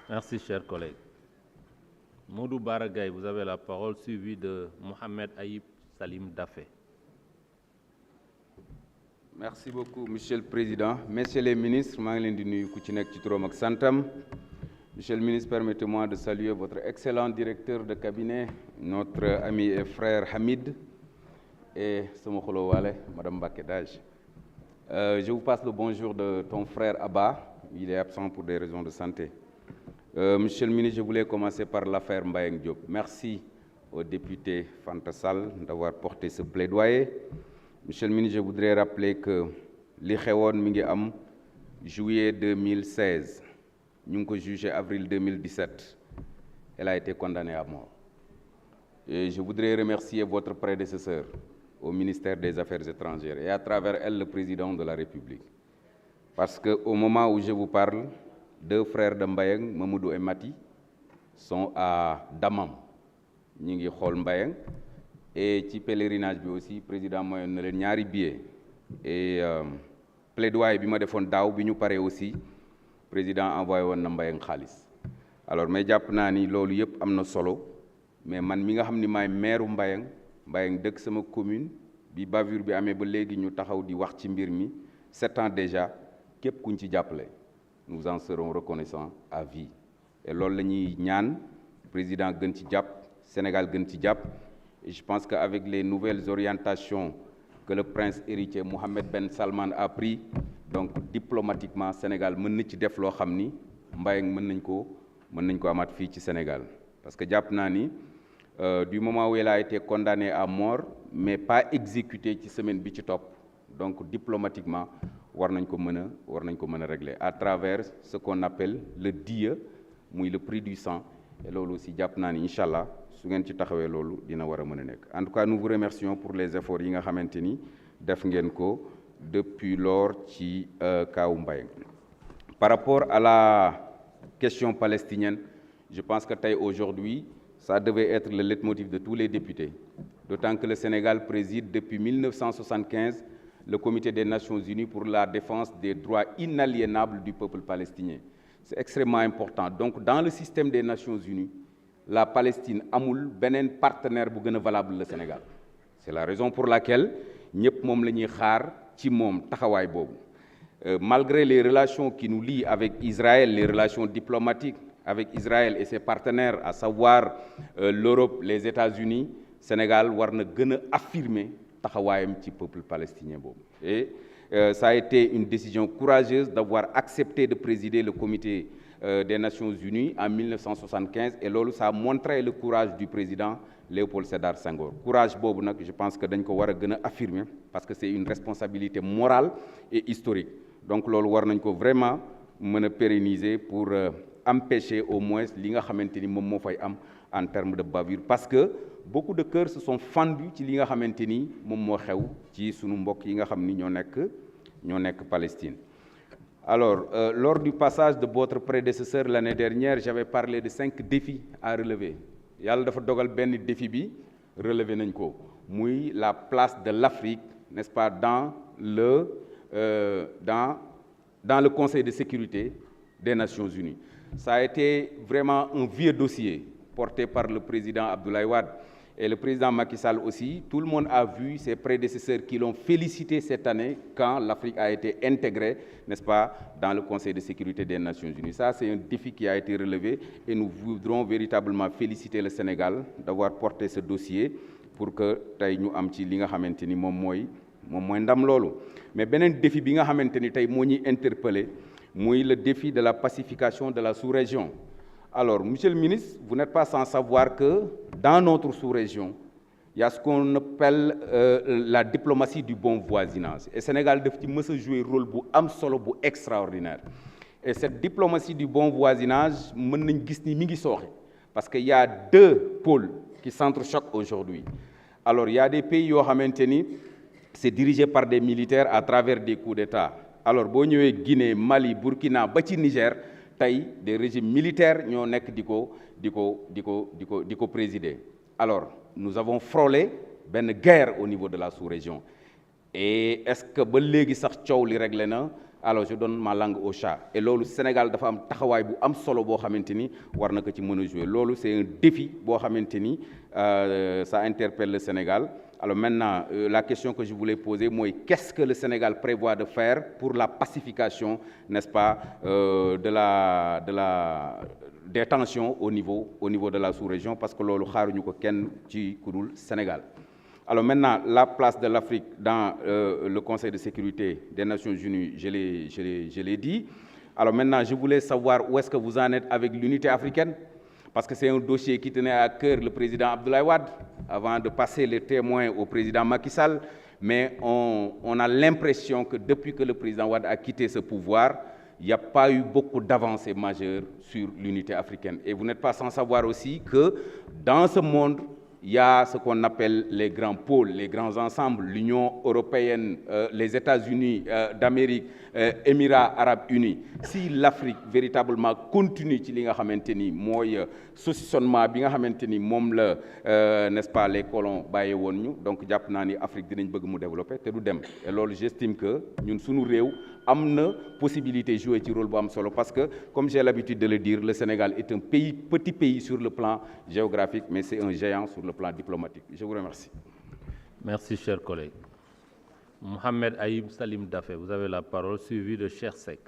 Merci, chers collègues. Modou Baragay, vous avez la parole, suivi de Mohamed Aïb Salim Dafé. Merci beaucoup, Monsieur le Président. Messieurs les ministres, maa ngi leen di nuyu ku ci nekk ci turam ak santam. Monsieur le ministre, permettez-moi de saluer votre excellent directeur de cabinet, notre ami et frère Hamid, et sama xolo waale, Madame Mbacké Dage. Je vous passe le bonjour de ton frère Abba. Il est absent pour des raisons de santé. Monsieur le ministre, je voulais commencer par l'affaire Mbayang Diop. Merci au député Fanta Sall d'avoir porté ce plaidoyer. Monsieur le ministre, je voudrais rappeler que li xewoon mi ngi am juillet 2016 ñu ngi ko jugé avril 2017. Elle a été condamnée à mort. Et je voudrais remercier votre prédécesseur au ministère des Affaires étrangères et à travers elle le président de la République. Parce qu'au moment où je vous parle, deux frères de Mbayang, Mamoudou et Mati, sont à Damam. Ñi ngi xool Mbayang et ci pèlerinage bi aussi président mayoon na leen ñaari billet et plaidoyer bi ma defoon daaw bi ñu paree aussi président envoyé woon na Mbayang xaalis. Alors mais jàpp naa ni loolu yëpp am na solo mais man mi nga xam ni maay maire Mbayang dëkk sama commune bi bavure bi amee ba léegi ñu taxaw di wax ci mbir mi 7 ans déjà képp kuñ ci jàppale nous en serons reconnaissants à vie. Et loolu la ñuy ñaan président gën ci jàpp Sénégal gën ci jàpp. Et je pense qu'avec les nouvelles orientations que le prince héritier Mohammed Ben Salman a pris, donc diplomatiquement Sénégal mën na ci def loo xam ni Mbayang mën nañ ko amaat fii ci Sénégal. Parce que jàpp naa ni du moment où elle a été condamnée à mort mais pas exécutée ci semaine bi ci topp donc diplomatiquement war nañ ko mën a régler à travers ce qu'on appelle le DIE muy le prix du sang. Et loolu aussi jàpp naa ni incha allah su ngeen ci taxawee loolu dina war a mën a nekk. En tout cas nous vous remercions pour les efforts yi nga xamante ni def ngeen ko depuis lors ci kaawu Mbayang. Par rapport à la question palestinienne, je pense que tey aujourd'hui ça devait être le leitmotiv de tous les députés, d'autant que le Sénégal préside depuis 1975 le Comité des Nations Unies pour la défense des droits inaliénables du peuple palestinien. C'est extrêmement important. Donc dans le système des Nations Unies, la Palestine amul beneen partenaire bu gën a valable le Sénégal. C'est la raison pour laquelle ñëpp moom la ñuy xaar ci moom taxawaay boobu. Malgré les relations qui nous lient avec Israël, les relations diplomatiques avec Israël et ses partenaires, à savoir l'Europe, les États-Unis, Sénégal war na gën a affirmer taxawaayam ci peuple palestinien boobu. Et ça a été une décision courageuse d'avoir accepté de présider le comité des Nations Unies en 1975 et loolu ça a montré le courage du président Léopold Sédar Senghor. Courage boobu nag je pense que dañ ko war a gën a affirmer parce que c'est une responsabilité morale et historique. Donc loolu war nañ ko vraiment mën a pérenniser pour empêcher au moins li nga xamante ni moom moo fay am en termes de bavure parce que beaucoup de cœurs se sont fendus ci li nga xamante ni moom moo xew ci sunu mbokk yi nga xam ni ñoo nekk Palestine. Alors, lors du passage de votre prédécesseur l'année dernière, j'avais parlé de 5 défis à relever. Yàlla dafa dogal benn défi bi relever nañ ko muy la place de l'Afrique, n'est-ce pas, dans le Conseil de sécurité des Nations Unies. Ça a été vraiment un vieux dossier porté par le président Abdoulaye Wade et le président Macky Sall aussi. Tout le monde a vu ses prédécesseurs qui l'ont félicité cette année quand l'Afrique a été intégrée, n'est-ce pas, dans le Conseil de sécurité des Nations Unies. Ça, c'est un défi qui a été relevé et nous voudrons véritablement féliciter le Sénégal d'avoir porté ce dossier pour que tey ñu am ci li nga xamante ni moom mooy ndam loolu. Mais beneen défi bi nga xamante ni tey moo ñuy interpellé muy le défi de la pacification de la sous-région. Alors, monsieur le ministre, vous n'êtes pas sans savoir que dans notre sous-région, il y a ce qu'on appelle la diplomatie du bon voisinage. Et Sénégal daf ci mës a jouer rôle bu am solo bu extraordinaire. Et cette diplomatie du bon voisinage, mën nañ gis ni mi ngi sooxe parce que y a 2 pôles qui s'entrechoquent aujourd'hui. Alors, il y a des pays yoo xamante ni c'est dirigé par des militaires à travers des coups d'État. Alors, boo ñëwee Guinée, Mali, Burkina ba ci Niger, tey des régimes militaires ñoo nekk di ko présider. Alors nous avons frôlé benn guerre au niveau de la sous-région et est-ce que ba léegi sax coow li réglé na alors je donne ma langue au chat. Et loolu Sénégal dafa am taxawaay bu am solo boo xamante ni war na ko ci mën a jouer loolu c'est un défi boo xamante ni ça interpelle le Sénégal. Alors maintenant, la question que je voulais poser, moi, qu'est-ce que le Sénégal prévoit de faire pour la pacification, n'est-ce pas, des tensions au niveau de la sous-région, parce que l'on le Sénégal. Alors maintenant, la place de l'Afrique dans le Conseil de sécurité des Nations Unies, je l'ai dit. Alors maintenant, je voulais savoir où est-ce que vous en êtes avec l'unité africaine, parce que c'est un dossier qui tenait à cœur le président Abdoulaye Wade, avant de passer les témoins au président Macky Sall. Mais on a l'impression que depuis que le président Wade a quitté ce pouvoir, il n'y a pas eu beaucoup d'avancées majeures sur l'unité africaine. Et vous n'êtes pas sans savoir aussi que dans ce monde, il y a ce qu'on appelle les grands pôles, les grands ensembles, l'Union européenne, les États-Unis d'Amérique, Émirats arabes unis. Si l'Afrique véritablement continue ci li nga xamante ni mooy saucissonnement bi nga xamante ni moom la n'est-ce pas les colons bàyyee woon ñu donc jàpp naa ni Afrique dinañ bëgg mu développer te du dem et loolu j'estime que ñun suñu réew am na possibilité jouer ci rôle bu am solo parce que comme j'ai l'habitude de le dire le Sénégal est un petit pays sur le plan géographique mais c'est un géant sur le plan diplomatique. Je vous remercie. Merci, chers collègues. Mohamed Aïb Salim Dafé, vous avez la parole, suivi de Cheikh Seck.